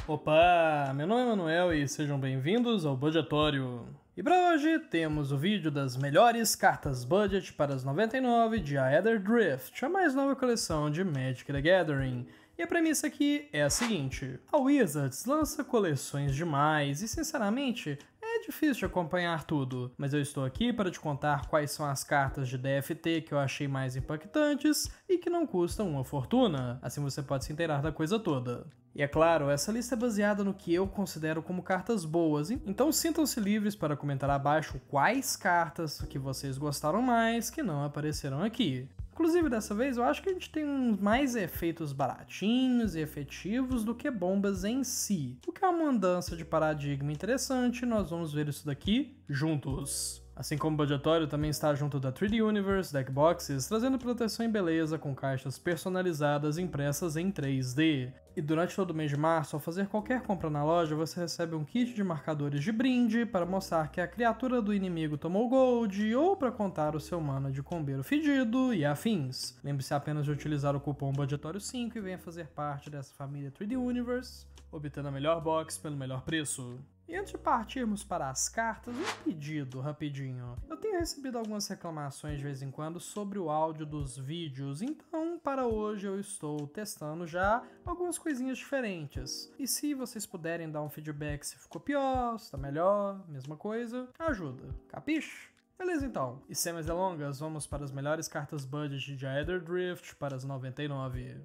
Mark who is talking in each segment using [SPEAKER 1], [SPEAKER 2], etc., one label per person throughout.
[SPEAKER 1] Opa, meu nome é Manuel e sejam bem-vindos ao Budgetório. E para hoje temos o vídeo das melhores cartas budget para as 99 de Aether Drift, a mais nova coleção de Magic the Gathering. E a premissa aqui é a seguinte: a Wizards lança coleções demais e, sinceramente, é difícil de acompanhar tudo, mas eu estou aqui para te contar quais são as cartas de DFT que eu achei mais impactantes e que não custam uma fortuna, assim você pode se inteirar da coisa toda. E é claro, essa lista é baseada no que eu considero como cartas boas, então sintam-se livres para comentar abaixo quais cartas que vocês gostaram mais que não apareceram aqui. Inclusive, dessa vez, eu acho que a gente tem mais efeitos baratinhos e efetivos do que bombas em si, o que é uma mudança de paradigma interessante, e nós vamos ver isso daqui juntos. Assim como o Budgetório também está junto da 3D Universe Deckboxes, trazendo proteção e beleza com caixas personalizadas impressas em 3D. E durante todo o mês de março, ao fazer qualquer compra na loja, você recebe um kit de marcadores de brinde para mostrar que a criatura do inimigo tomou gold ou para contar o seu mana de combeiro fedido e afins. Lembre-se apenas de utilizar o cupom Budgetório5 e venha fazer parte dessa família 3D Universe, obtendo a melhor box pelo melhor preço. E antes de partirmos para as cartas, um pedido rapidinho. Eu tenho recebido algumas reclamações de vez em quando sobre o áudio dos vídeos, então para hoje eu estou testando já algumas coisinhas diferentes. E se vocês puderem dar um feedback se ficou pior, se tá melhor, mesma coisa, ajuda. Capiche? Beleza então, e sem mais delongas, vamos para as melhores cartas budget de Aether Drift para as 99.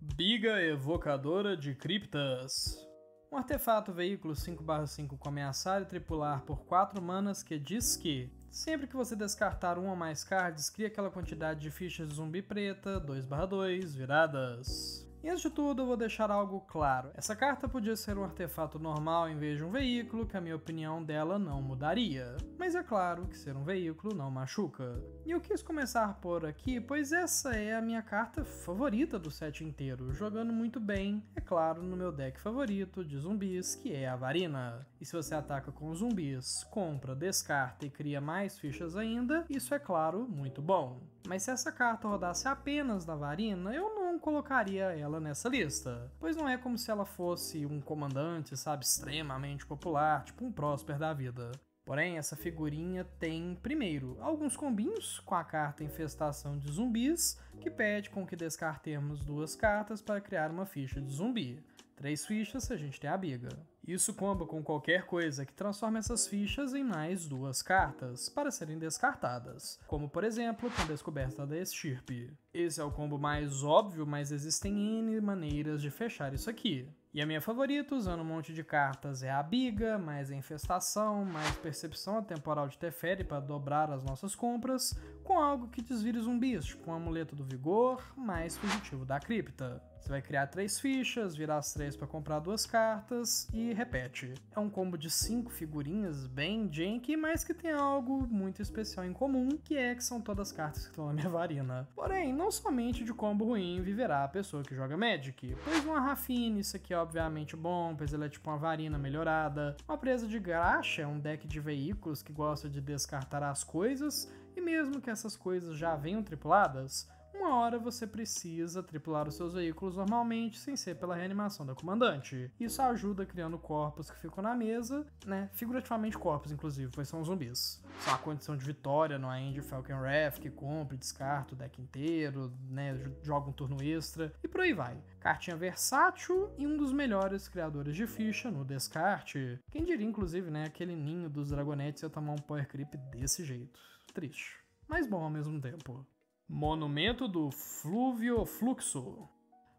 [SPEAKER 1] Biga Evocadora de Criptas. Um artefato veículo 5/5 com ameaçar e tripular por 4 manas que diz que sempre que você descartar uma ou mais cards, cria aquela quantidade de fichas de zumbi preta 2/2 viradas. E antes de tudo eu vou deixar algo claro, essa carta podia ser um artefato normal em vez de um veículo, que a minha opinião dela não mudaria. Mas é claro que ser um veículo não machuca. E eu quis começar por aqui, pois essa é a minha carta favorita do set inteiro, jogando muito bem, é claro, no meu deck favorito de zumbis, que é a Varina. E se você ataca com zumbis, compra, descarta e cria mais fichas ainda, isso é claro, muito bom. Mas se essa carta rodasse apenas na Varina, eu não colocaria ela nessa lista, pois não é como se ela fosse um comandante, sabe, extremamente popular, tipo um Prosper da vida. Porém, essa figurinha tem, primeiro, alguns combinhos com a carta Infestação de Zumbis, que pede com que descartemos 2 cartas para criar uma ficha de zumbi. 3 fichas se a gente tem a biga. Isso comba com qualquer coisa que transforme essas fichas em mais 2 cartas, para serem descartadas, como por exemplo com a descoberta da Estirpe. Esse é o combo mais óbvio, mas existem N maneiras de fechar isso aqui. E a minha favorita, usando um monte de cartas, é a biga, mais a infestação, mais percepção atemporal de Teferi para dobrar as nossas compras, com algo que desvire zumbis, tipo um amuleto do vigor, mais fugitivo da cripta. Você vai criar 3 fichas, virar as 3 para comprar 2 cartas e repete. É um combo de 5 figurinhas bem janky, mas que tem algo muito especial em comum, que são todas as cartas que estão na minha Varina. Porém, não somente de combo ruim viverá a pessoa que joga Magic, pois uma Raffine, isso aqui é obviamente bom, pois ele é tipo uma Varina melhorada. Uma presa de graxa é um deck de veículos que gosta de descartar as coisas, e mesmo que essas coisas já venham tripuladas, uma hora você precisa tripular os seus veículos normalmente, sem ser pela reanimação da comandante. Isso ajuda criando corpos que ficam na mesa, né? Figurativamente corpos, inclusive, pois são zumbis. São a condição de vitória no End Falcon Wrath, que compra e descarta o deck inteiro, né? Joga um turno extra, e por aí vai. Cartinha versátil e um dos melhores criadores de ficha no descarte. Quem diria, inclusive, né? Aquele ninho dos dragonetes ia tomar um Power Creep desse jeito. Triste, mas bom ao mesmo tempo. Monumento do Flúvio Fluxo.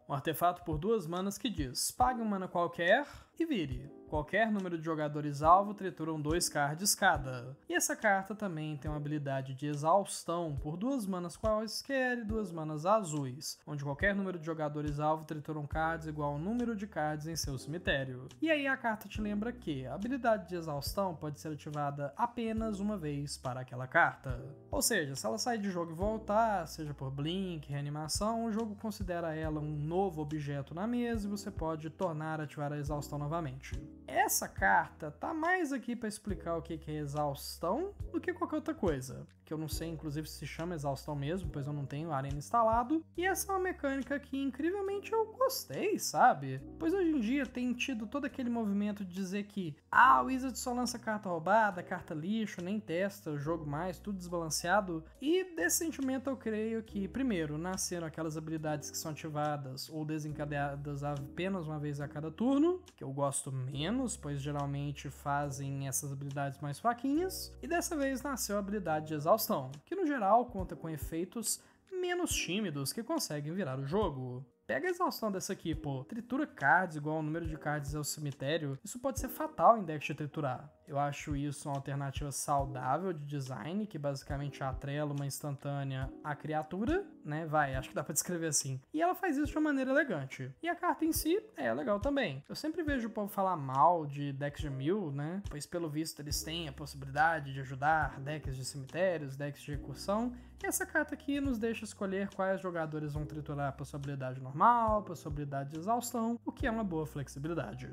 [SPEAKER 1] Um artefato por 2 manas que diz: pague um mana qualquer e vire. Qualquer número de jogadores alvo trituram 2 cards cada. E essa carta também tem uma habilidade de exaustão por 2 manas quaisquer e 2 manas azuis, onde qualquer número de jogadores alvo trituram cards igual ao número de cards em seu cemitério. E aí a carta te lembra que a habilidade de exaustão pode ser ativada apenas uma vez para aquela carta. Ou seja, se ela sair de jogo e voltar, seja por blink, reanimação, o jogo considera ela um novo objeto na mesa e você pode tornar a ativar a exaustão na novamente. Essa carta tá mais aqui para explicar o que é exaustão do que qualquer outra coisa, que eu não sei inclusive se chama exaustão mesmo, pois eu não tenho a Arena instalado, e essa é uma mecânica que incrivelmente eu gostei, sabe? Pois hoje em dia tem tido todo aquele movimento de dizer que o Wizard só lança carta roubada, carta lixo, nem testa o jogo mais, tudo desbalanceado, e desse sentimento eu creio que, primeiro, nasceram aquelas habilidades que são ativadas ou desencadeadas apenas uma vez a cada turno, que eu gosto menos, pois geralmente fazem essas habilidades mais fraquinhas, e dessa vez nasceu a habilidade de exaustão, que no geral conta com efeitos menos tímidos que conseguem virar o jogo. Pega a exaustão dessa aqui, pô. Tritura cards igual ao número de cards ao cemitério. Isso pode ser fatal em decks de triturar. Eu acho isso uma alternativa saudável de design, que basicamente atrela uma instantânea à criatura, né? Acho que dá pra descrever assim. E ela faz isso de uma maneira elegante. E a carta em si é legal também. Eu sempre vejo o povo falar mal de decks de mill, né? Pois pelo visto eles têm a possibilidade de ajudar decks de cemitérios, decks de recursão. E essa carta aqui nos deixa escolher quais jogadores vão triturar por sua habilidade normal, por sua habilidade de exaustão, o que é uma boa flexibilidade.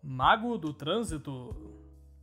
[SPEAKER 1] Mago do Trânsito.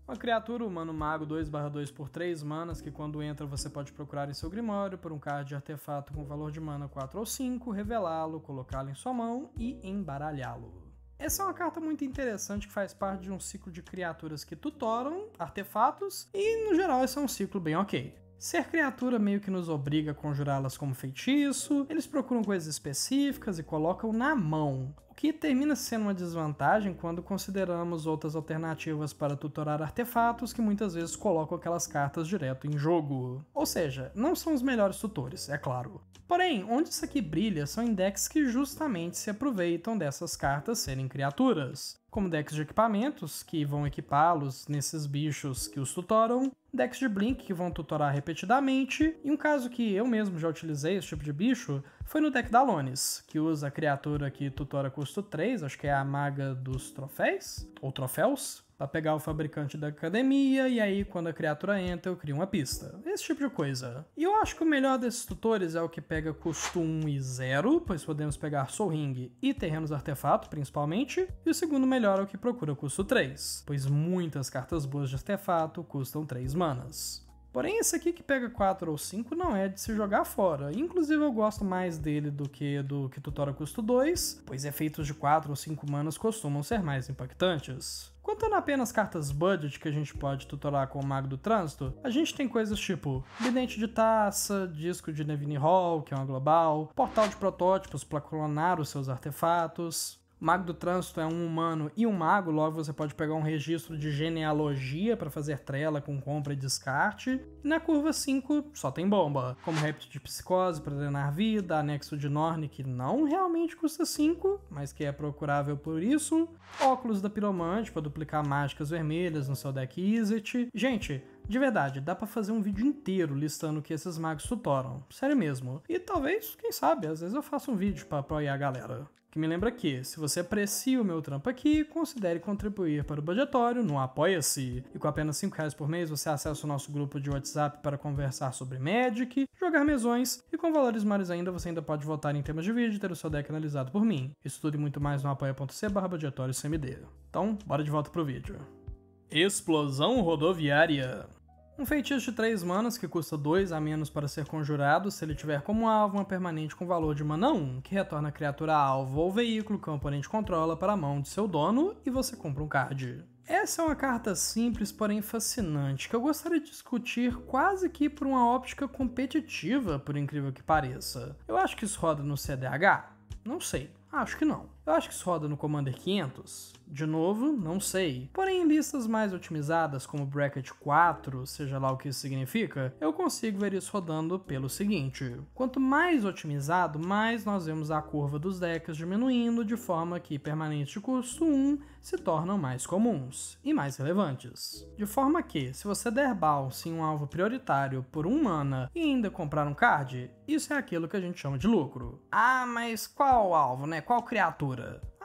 [SPEAKER 1] Uma criatura humano mago 2/2 por 3 manas que quando entra você pode procurar em seu grimório por um card de artefato com valor de mana 4 ou 5, revelá-lo, colocá-lo em sua mão e embaralhá-lo. Essa é uma carta muito interessante que faz parte de um ciclo de criaturas que tutoram artefatos e no geral esse é um ciclo bem ok. Ser criatura meio que nos obriga a conjurá-las como feitiço, eles procuram coisas específicas e colocam na mão, o que termina sendo uma desvantagem quando consideramos outras alternativas para tutorar artefatos que muitas vezes colocam aquelas cartas direto em jogo. Ou seja, não são os melhores tutores, é claro. Porém, onde isso aqui brilha são em decks que justamente se aproveitam dessas cartas serem criaturas, como decks de equipamentos, que vão equipá-los nesses bichos que os tutoram, decks de Blink que vão tutorar repetidamente, e um caso que eu mesmo já utilizei esse tipo de bicho foi no deck da Alonis, que usa a criatura que tutora custo 3, acho que é a Maga dos Troféus, ou Troféus, para pegar o fabricante da academia, e aí quando a criatura entra eu crio uma pista. Esse tipo de coisa. E eu acho que o melhor desses tutores é o que pega custo 1 e 0, pois podemos pegar Soul Ring e terrenos artefato, principalmente, e o segundo melhor é o que procura custo 3, pois muitas cartas boas de artefato custam 3 manas. Porém, esse aqui que pega 4 ou 5 não é de se jogar fora. Inclusive, eu gosto mais dele do que tutora custo 2, pois efeitos de 4 ou 5 manas costumam ser mais impactantes. Contando apenas cartas budget que a gente pode tutorar com o Mago do Trânsito, a gente tem coisas tipo Vidente de Taça, Disco de Nevine Hall, que é uma global, Portal de Protótipos para clonar os seus artefatos. Mago do Trânsito é um humano e um mago, logo você pode pegar um registro de genealogia para fazer trela com compra e descarte. E na curva 5 só tem bomba, como Réptil de Psicose para drenar vida, Anexo de Norne que não realmente custa 5, mas que é procurável por isso, Óculos da Piromante para duplicar mágicas vermelhas no seu deck Izzet. Gente, de verdade, dá pra fazer um vídeo inteiro listando o que esses magos tutoram, sério mesmo. E talvez, quem sabe, às vezes eu faço um vídeo pra apoiar a galera. Que me lembra que, se você aprecia o meu trampo aqui, considere contribuir para o Budgetório no Apoia-se. E com apenas R$5 por mês você acessa o nosso grupo de WhatsApp para conversar sobre Magic, jogar mesões, e com valores maiores ainda você ainda pode votar em temas de vídeo e ter o seu deck analisado por mim. Isso tudo e muito mais no apoia.c/budgetóriocmd. Então, bora de volta pro vídeo. Explosão Rodoviária. Um feitiço de 3 manas que custa 2 a menos para ser conjurado se ele tiver como alvo uma permanente com valor de mana 1, que retorna a criatura alvo ou veículo que o oponente controla para a mão de seu dono e você compra um card. Essa é uma carta simples, porém fascinante, que eu gostaria de discutir quase que por uma óptica competitiva, por incrível que pareça. Eu acho que isso roda no CDH? Não sei. Acho que não. Eu acho que isso roda no Commander 500? De novo, não sei. Porém, em listas mais otimizadas, como Bracket 4, seja lá o que isso significa, eu consigo ver isso rodando pelo seguinte. Quanto mais otimizado, mais nós vemos a curva dos decks diminuindo, de forma que permanentes de custo 1 se tornam mais comuns e mais relevantes. De forma que, se você der bounce em um alvo prioritário por 1 mana e ainda comprar um card, isso é aquilo que a gente chama de lucro. Ah, mas qual alvo, né? Qual criatura?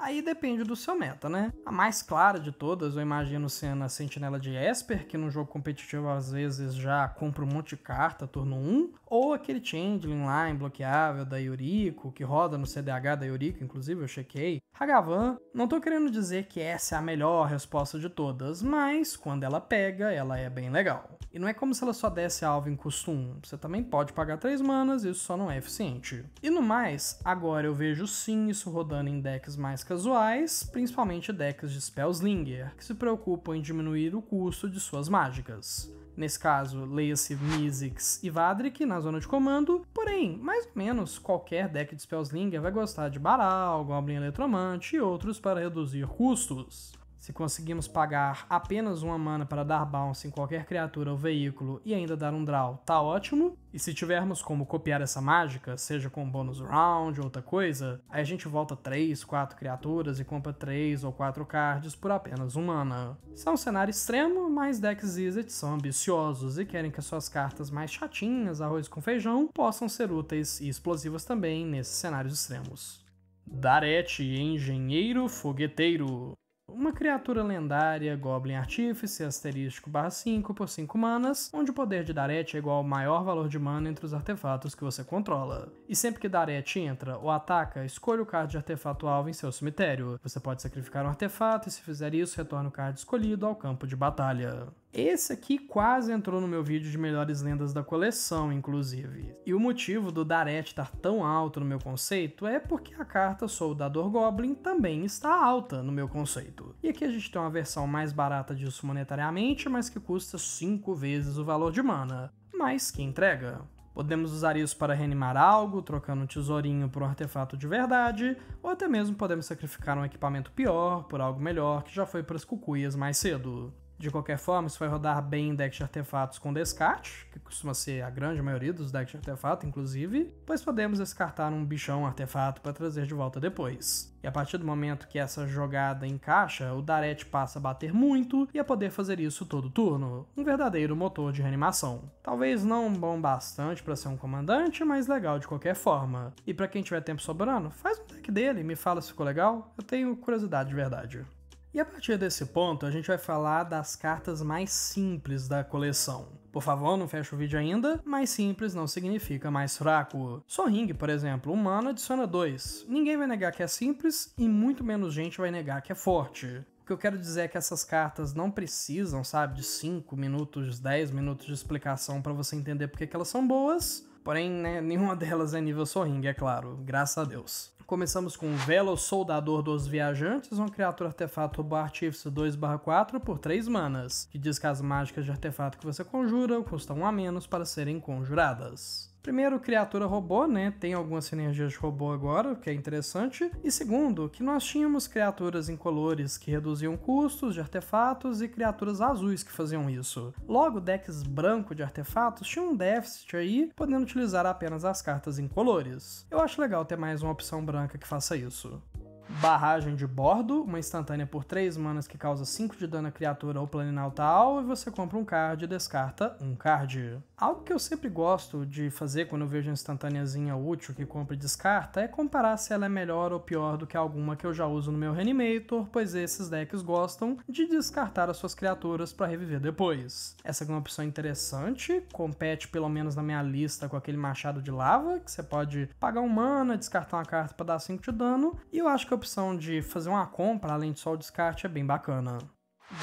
[SPEAKER 1] Aí depende do seu meta, né? A mais clara de todas, eu imagino, sendo a Sentinela de Esper, que no jogo competitivo às vezes já compra um monte de carta turno 1, ou aquele Changeling lá imbloqueável da Yuriko, que roda no CDH da Yuriko, inclusive eu chequei. Hagavan, não tô querendo dizer que essa é a melhor resposta de todas, mas quando ela pega, ela é bem legal. E não é como se ela só desse alvo em custo 1, você também pode pagar 3 manas, isso só não é eficiente. E no mais, agora eu vejo sim isso rodando em decks mais casuais, principalmente decks de Spellslinger, que se preocupam em diminuir o custo de suas mágicas. Nesse caso, leia-se Mizzix e Vadrik na zona de comando, porém, mais ou menos qualquer deck de Spellslinger vai gostar de Baral, Goblin Eletromante e outros para reduzir custos. Se conseguimos pagar apenas uma mana para dar bounce em qualquer criatura ou veículo e ainda dar um draw, tá ótimo. E se tivermos como copiar essa mágica, seja com bônus round ou outra coisa, aí a gente volta 3, 4 criaturas e compra 3 ou 4 cards por apenas 1 mana. Isso é um cenário extremo, mas decks Izzet são ambiciosos e querem que as suas cartas mais chatinhas, arroz com feijão, possam ser úteis e explosivas também nesses cenários extremos. Daret, Engenheiro Fogueteiro. Uma criatura lendária, Goblin Artífice, asterístico /5 por 5 manas, onde o poder de Daret é igual ao maior valor de mana entre os artefatos que você controla. E sempre que Daret entra ou ataca, escolha o card de artefato alvo em seu cemitério. Você pode sacrificar um artefato e, se fizer isso, retorna o card escolhido ao campo de batalha. Esse aqui quase entrou no meu vídeo de melhores lendas da coleção, inclusive. E o motivo do Daret estar tão alto no meu conceito é porque a carta Soldador Goblin também está alta no meu conceito. E aqui a gente tem uma versão mais barata disso monetariamente, mas que custa 5 vezes o valor de mana. Mas que entrega. Podemos usar isso para reanimar algo, trocando um tesourinho por um artefato de verdade, ou até mesmo podemos sacrificar um equipamento pior por algo melhor que já foi para as cucuias mais cedo. De qualquer forma, isso vai rodar bem em decks de artefatos com descarte, que costuma ser a grande maioria dos decks de artefato, inclusive, pois podemos descartar um bichão artefato para trazer de volta depois. E a partir do momento que essa jogada encaixa, o Daret passa a bater muito e a poder fazer isso todo turno, um verdadeiro motor de reanimação. Talvez não bom bastante para ser um comandante, mas legal de qualquer forma. E para quem tiver tempo sobrando, faz um deck dele e me fala se ficou legal, eu tenho curiosidade de verdade. E a partir desse ponto, a gente vai falar das cartas mais simples da coleção. Por favor, não feche o vídeo ainda, mais simples não significa mais fraco. Soring, por exemplo, um mana adiciona 2. Ninguém vai negar que é simples e muito menos gente vai negar que é forte. O que eu quero dizer é que essas cartas não precisam, sabe, de 5 minutos, 10 minutos de explicação para você entender porque que elas são boas. Porém, né, nenhuma delas é nível Soring, é claro, graças a Deus. Começamos com o Velo Soldador dos Viajantes, uma criatura artefato robô artífice 2/4 por 3 manas, que diz que as mágicas de artefato que você conjura custam 1 a menos para serem conjuradas. Primeiro, criatura robô, né? Tem algumas sinergias de robô agora, o que é interessante. E segundo, que nós tínhamos criaturas incolores que reduziam custos de artefatos e criaturas azuis que faziam isso. Logo, decks branco de artefatos tinham um déficit aí, podendo utilizar apenas as cartas incolores. Eu acho legal ter mais uma opção branca que faça isso. Barragem de Bordo, uma instantânea por 3 manas que causa 5 de dano a criatura ou planinauta alvo, e você compra um card e descarta um card. Algo que eu sempre gosto de fazer quando eu vejo uma instantâneazinha útil que compra e descarta é comparar se ela é melhor ou pior do que alguma que eu já uso no meu Reanimator, pois esses decks gostam de descartar as suas criaturas para reviver depois. Essa é uma opção interessante, compete pelo menos na minha lista com aquele Machado de Lava, que você pode pagar um mana, descartar uma carta para dar 5 de dano, e eu acho que a opção de fazer uma compra além de só o descarte é bem bacana.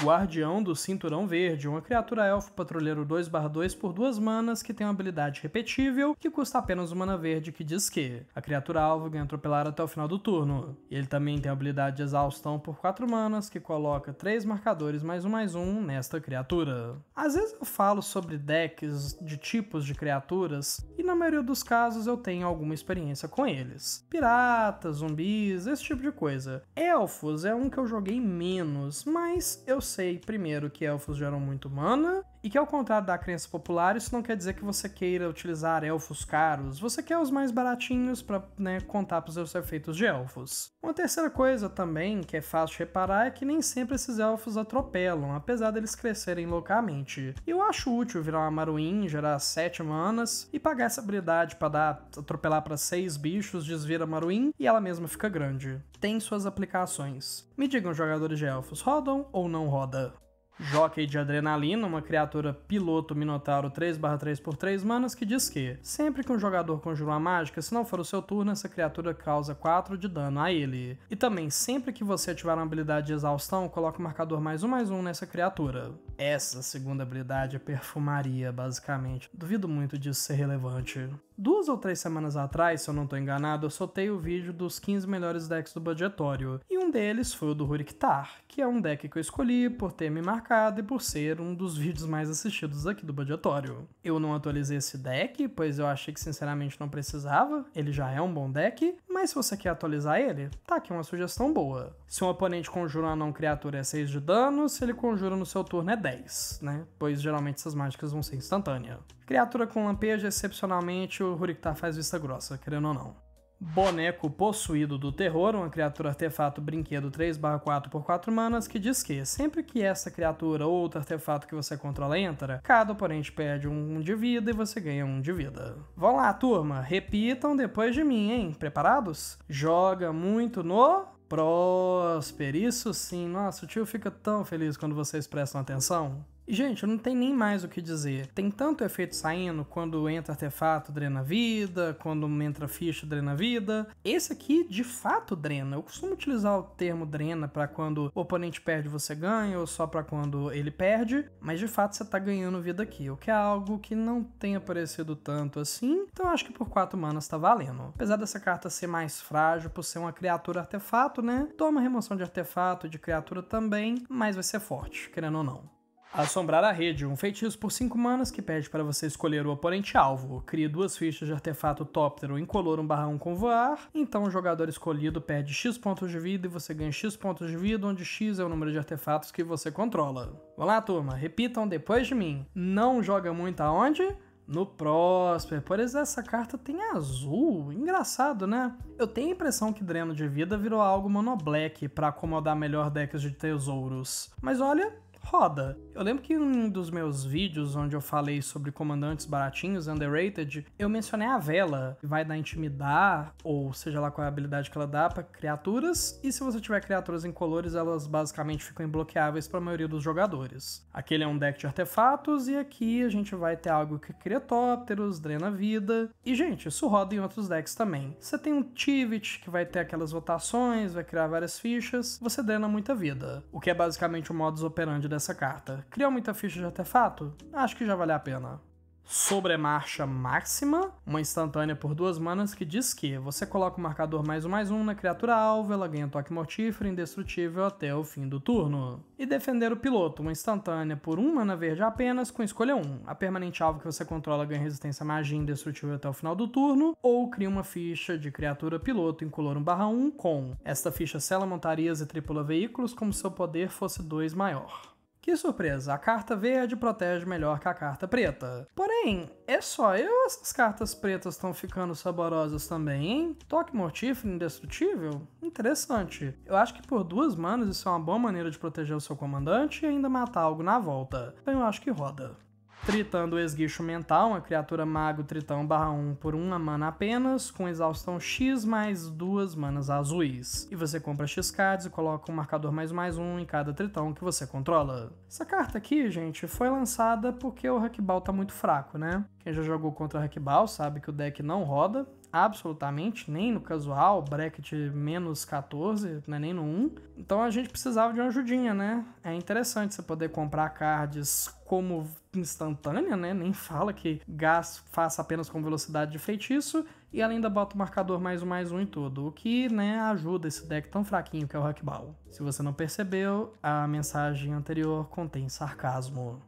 [SPEAKER 1] Guardião do Cinturão Verde, uma criatura elfo patrulheiro 2/2 por 2 manas que tem uma habilidade repetível que custa apenas 1 mana verde, que diz que a criatura alvo ganha atropelar até o final do turno. E ele também tem a habilidade de exaustão por 4 manas que coloca 3 marcadores +1/+1 nesta criatura. Às vezes eu falo sobre decks de tipos de criaturas e na maioria dos casos eu tenho alguma experiência com eles. Piratas, zumbis, esse tipo de coisa. Elfos é um que eu joguei menos, mas eu sei, primeiro, que elfos geram muito mana, E que ao contrário da crença popular, isso não quer dizer que você queira utilizar elfos caros, você quer os mais baratinhos para, né, contar para os seus efeitos de elfos. Uma terceira coisa também, que é fácil de reparar, é que nem sempre esses elfos atropelam, apesar deles crescerem loucamente. E eu acho útil virar uma Maruin, gerar 7 manas, e pagar essa habilidade para atropelar para 6 bichos, desvira a Maruin, e ela mesma fica grande. Tem suas aplicações. Me digam, jogadores de elfos, rodam ou não roda? Jockey de Adrenalina, uma criatura piloto minotauro 3/3 por 3 manas que diz que, sempre que um jogador conjura uma mágica, se não for o seu turno, essa criatura causa 4 de dano a ele. E também, sempre que você ativar uma habilidade de exaustão, coloca o marcador +1/+1 nessa criatura. Essa segunda habilidade é perfumaria, basicamente. Duvido muito disso ser relevante. 2 ou 3 semanas atrás, se eu não tô enganado, eu soltei o vídeo dos 15 melhores decks do budgetório, e um deles foi o do Huriktar, que é um deck que eu escolhi por ter me marcado e por ser um dos vídeos mais assistidos aqui do budgetório. Eu não atualizei esse deck, pois eu achei que sinceramente não precisava, ele já é um bom deck, mas se você quer atualizar ele, tá aqui uma sugestão boa. Se um oponente conjura uma não criatura é 6 de dano, se ele conjura no seu turno é 10, né? Pois geralmente essas mágicas vão ser instantâneas. Criatura com lampejo, excepcionalmente, o Huriktar faz vista grossa, querendo ou não. Boneco Possuído do Terror, uma criatura artefato brinquedo 3/4 por 4 manas, que diz que, sempre que essa criatura ou outro artefato que você controla entra, cada oponente perde 1 de vida e você ganha 1 de vida. Vão lá, turma, repitam depois de mim, hein? Preparados? Joga muito no Prosper, isso sim, nossa, o tio fica tão feliz quando vocês prestam atenção. E, gente, não tem nem mais o que dizer. Tem tanto efeito saindo, quando entra artefato, drena vida, quando entra ficha, drena vida. Esse aqui, de fato, drena. Eu costumo utilizar o termo drena para quando o oponente perde você ganha, ou só para quando ele perde, mas de fato você tá ganhando vida aqui, o que é algo que não tem aparecido tanto assim, então eu acho que por 4 manas tá valendo. Apesar dessa carta ser mais frágil, por ser uma criatura artefato, né? Toma remoção de artefato e de criatura também, mas vai ser forte, querendo ou não. Assombrar a Rede, um feitiço por 5 manas que pede para você escolher o oponente alvo. Crie 2 fichas de artefato Tóptero incolor 1/1 com voar, então o jogador escolhido perde X pontos de vida e você ganha X pontos de vida, onde X é o número de artefatos que você controla. Vamos lá, turma, repitam depois de mim. Não joga muito aonde? No Prosper, por exemplo, essa carta tem azul, engraçado, né? Eu tenho a impressão que Dreno de Vida virou algo monoblack para acomodar melhor decks de tesouros, mas olha, roda. Eu lembro que em um dos meus vídeos onde eu falei sobre comandantes baratinhos, underrated, eu mencionei a Vela, que vai dar intimidar, ou seja lá qual é a habilidade que ela dá para criaturas, e se você tiver criaturas incolores, elas basicamente ficam imbloqueáveis para a maioria dos jogadores. Aquele é um deck de artefatos, e aqui a gente vai ter algo que cria tópteros, drena vida, e gente, isso roda em outros decks também. Você tem um Tivit, que vai ter aquelas votações, vai criar várias fichas, você drena muita vida, o que é basicamente o modus operandi dessa carta. Criou muita ficha de artefato? Acho que já vale a pena. Sobremarcha Máxima, uma instantânea por 2 manas que diz que você coloca o marcador +1/+1 na criatura alvo, ela ganha toque mortífero indestrutível até o fim do turno. E Defender o Piloto, uma instantânea por 1 mana verde apenas com escolha 1. A permanente alvo que você controla ganha resistência à magia indestrutível até o final do turno, ou cria uma ficha de criatura piloto incolor 1/1 com esta ficha sela montarias e tripula veículos como se seu poder fosse 2 maior. Que surpresa, a carta verde protege melhor que a carta preta. Porém, é só eu essas cartas pretas estão ficando saborosas também, hein? Toque mortífero indestrutível? Interessante. Eu acho que por 2 manas isso é uma boa maneira de proteger o seu comandante e ainda matar algo na volta. Então eu acho que roda. Tritão do Esguicho Mental, uma criatura mago Tritão 1/1 por 1 mana apenas, com exaustão X mais 2 manas azuis. E você compra X cards e coloca um marcador +1/+1 em cada Tritão que você controla. Essa carta aqui, gente, foi lançada porque o Hackball tá muito fraco, né? Quem já jogou contra o Hackball sabe que o deck não roda, absolutamente, nem no casual, bracket -14, né, nem no 1. Então a gente precisava de uma ajudinha, né? É interessante você poder comprar cards como instantânea, né? Nem fala que gás faça apenas com velocidade de feitiço e ela ainda bota o marcador +1/+1 em tudo, o que, né, ajuda esse deck tão fraquinho que é o Hackball. Se você não percebeu, a mensagem anterior contém sarcasmo.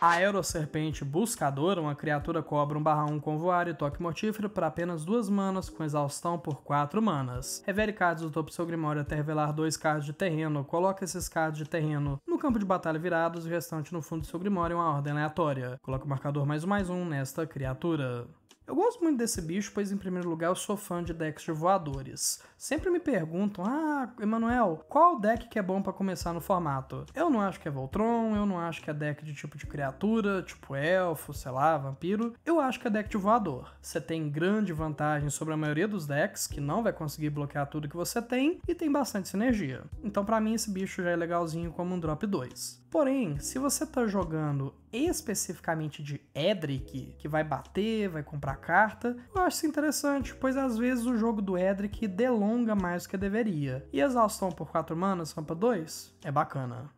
[SPEAKER 1] Aeroserpente Buscadora, uma criatura cobra 1/1 com voar e toque mortífero para apenas 2 manas, com exaustão por 4 manas. Revele cards do topo do seu Grimório até revelar 2 cards de terreno. Coloque esses cards de terreno no campo de batalha virados e o restante no fundo do seu Grimório em uma ordem aleatória. Coloque o marcador +1/+1 nesta criatura. Eu gosto muito desse bicho, pois em primeiro lugar eu sou fã de decks de voadores. Sempre me perguntam, Emanuel, qual deck que é bom pra começar no formato? Eu não acho que é Voltron, eu não acho que é deck de tipo de criatura, tipo elfo, sei lá, vampiro. Eu acho que é deck de voador. Você tem grande vantagem sobre a maioria dos decks, que não vai conseguir bloquear tudo que você tem, e tem bastante sinergia. Então pra mim esse bicho já é legalzinho como um drop 2. Porém, se você tá jogando especificamente de Edric, que vai bater, vai comprar carta, eu acho isso interessante, pois às vezes o jogo do Edric delonga mais do que deveria. E exaustão por 4 manas, rampa 2, é bacana.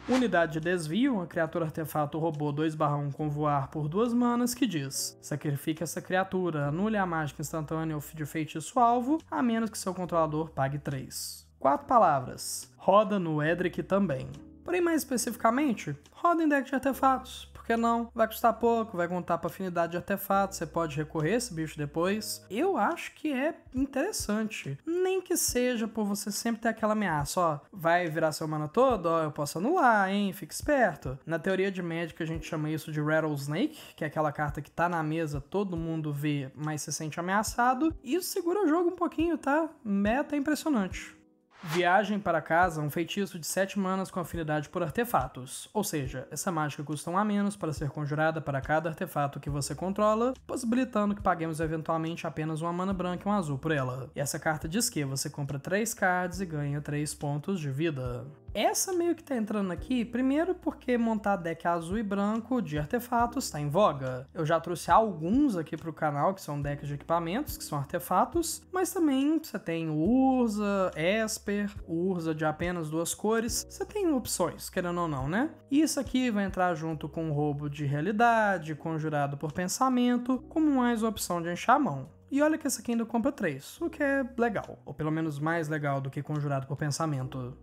[SPEAKER 1] Unidade de Desvio, uma criatura artefato robô 2/1 com voar por 2 manas que diz: sacrifique essa criatura, anule a mágica instantânea de feitiço alvo, a menos que seu controlador pague 3. 4 palavras. Roda no Edric também. Porém, mais especificamente, roda em deck de artefatos. Por que não? Vai custar pouco, vai contar para afinidade de artefatos, você pode recorrer a esse bicho depois. Eu acho que é interessante. Nem que seja por você sempre ter aquela ameaça, ó, vai virar seu mana todo, ó, eu posso anular, hein, fica esperto. Na teoria de Magic a gente chama isso de Rattlesnake, que é aquela carta que tá na mesa, todo mundo vê, mas se sente ameaçado. E isso segura o jogo um pouquinho, tá? Meta é impressionante. Viagem para casa, um feitiço de 7 manas com afinidade por artefatos. Ou seja, essa mágica custa 1 a menos para ser conjurada para cada artefato que você controla, possibilitando que paguemos eventualmente apenas uma mana branca e um azul por ela. E essa carta diz que você compra 3 cards e ganha 3 pontos de vida. Essa meio que tá entrando aqui, primeiro porque montar deck azul e branco de artefatos tá em voga. Eu já trouxe alguns aqui pro canal, que são decks de equipamentos, que são artefatos, mas também você tem o Urza, Esper, o Urza de apenas 2 cores, você tem opções, querendo ou não, né? E isso aqui vai entrar junto com o roubo de realidade, conjurado por pensamento, como mais opção de encher a mão. E olha que esse aqui ainda compra 3, o que é legal, ou pelo menos mais legal do que conjurado por pensamento.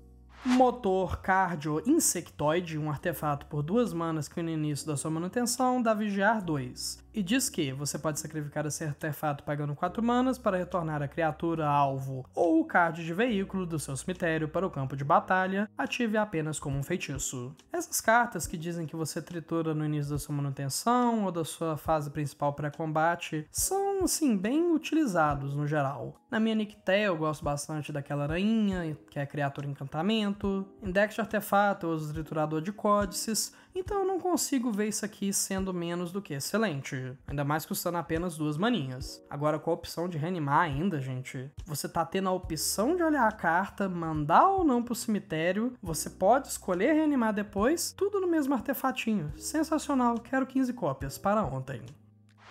[SPEAKER 1] Motor Cardio Insectoide, um artefato por 2 manas que no início da sua manutenção dá Vigiar 2. E diz que você pode sacrificar esse artefato pagando 4 manas para retornar a criatura alvo ou o card de veículo do seu cemitério para o campo de batalha, ative apenas como um feitiço. Essas cartas que dizem que você tritura no início da sua manutenção ou da sua fase principal pré-combate são, assim, bem utilizados no geral. Na minha Nictéia eu gosto bastante daquela aranha, que é a criatura encantamento. Em decks de artefato eu uso o triturador de códices, então eu não consigo ver isso aqui sendo menos do que excelente. Ainda mais custando apenas 2 maninhas. Agora com a opção de reanimar ainda, gente, você tá tendo a opção de olhar a carta, mandar ou não pro cemitério, você pode escolher reanimar depois, tudo no mesmo artefatinho. Sensacional, quero 15 cópias para ontem.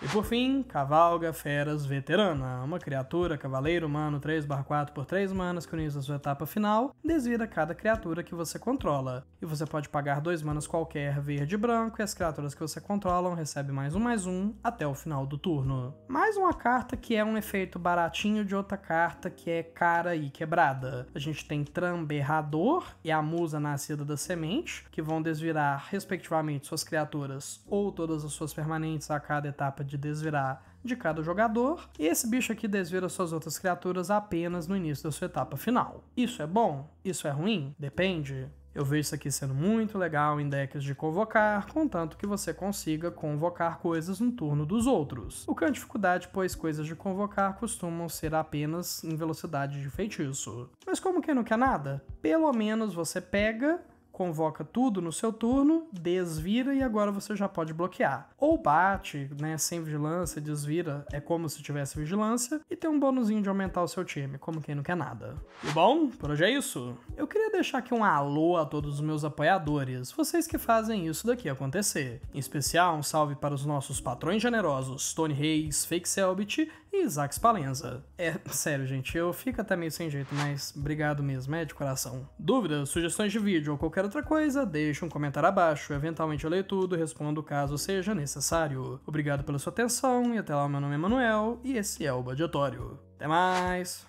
[SPEAKER 1] E por fim, Cavalga Feras Veterana, uma criatura cavaleiro humano 3/4 por 3 manas que no início da sua etapa final desvira cada criatura que você controla. E você pode pagar 2 manas qualquer verde e branco e as criaturas que você controla recebem +1/+1 até o final do turno. Mais uma carta que é um efeito baratinho de outra carta que é cara e quebrada. A gente tem Tramberrador e a Musa Nascida da Semente, que vão desvirar respectivamente suas criaturas ou todas as suas permanentes a cada etapa de desvirar de cada jogador, e esse bicho aqui desvira suas outras criaturas apenas no início da sua etapa final. Isso é bom? Isso é ruim? Depende. Eu vejo isso aqui sendo muito legal em decks de convocar, contanto que você consiga convocar coisas no turno dos outros. O que é uma dificuldade, pois coisas de convocar costumam ser apenas em velocidade de feitiço. Mas como quem não quer nada? Pelo menos você pega, convoca tudo no seu turno, desvira e agora você já pode bloquear. Ou bate, né, sem vigilância, desvira, é como se tivesse vigilância, e tem um bônusinho de aumentar o seu time, como quem não quer nada. E bom, por hoje é isso. Eu queria deixar aqui um alô a todos os meus apoiadores, vocês que fazem isso daqui acontecer. Em especial, um salve para os nossos patrões generosos, Tony Reis, Fake Selbit e Isaac Spalenza. É, sério, gente, eu fico até meio sem jeito, mas obrigado mesmo, é de coração. Dúvidas, sugestões de vídeo ou qualquer outra coisa, deixa um comentário abaixo, eventualmente eu leio tudo e respondo caso seja necessário. Obrigado pela sua atenção e até lá, meu nome é Emanuel e esse é o Budgetório. Até mais!